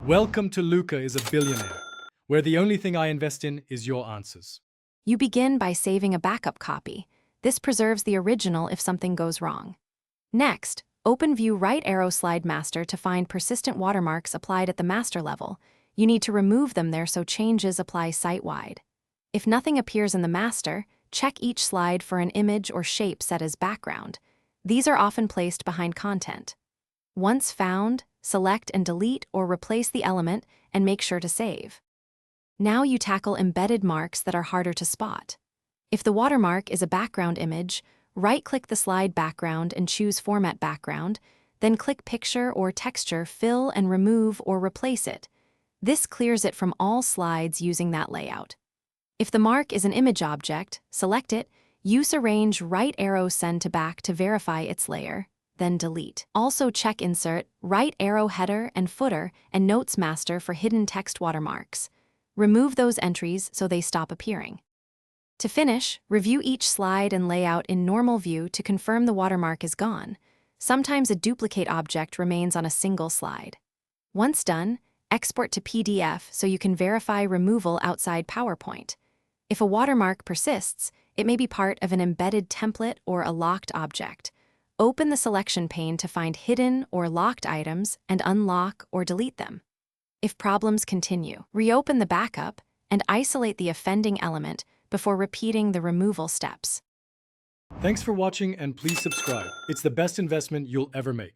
Welcome to Luca is a Billionaire, where the only thing I invest in is your answers. You begin by saving a backup copy. This preserves the original if something goes wrong. Next, open View Right Arrow Slide Master to find persistent watermarks applied at the master level. You need to remove them there so changes apply site-wide. If nothing appears in the master, check each slide for an image or shape set as background. These are often placed behind content. Once found, select and delete or replace the element and make sure to save. Now you tackle embedded marks that are harder to spot. If the watermark is a background image, right-click the slide background and choose Format Background, then click Picture or Texture, fill and remove or replace it. This clears it from all slides using that layout. If the mark is an image object, select it, use Arrange right arrow send to back to verify its layer, then delete. Also check Insert, right arrow header and footer and Notes Master for hidden text watermarks. Remove those entries so they stop appearing. To finish, review each slide and layout in normal view to confirm the watermark is gone. Sometimes a duplicate object remains on a single slide. Once done, export to PDF so you can verify removal outside PowerPoint. If a watermark persists, it may be part of an embedded template or a locked object. Open the selection pane to find hidden or locked items and unlock or delete them. If problems continue, reopen the backup and isolate the offending element before repeating the removal steps. Thanks for watching and please subscribe. It's the best investment you'll ever make.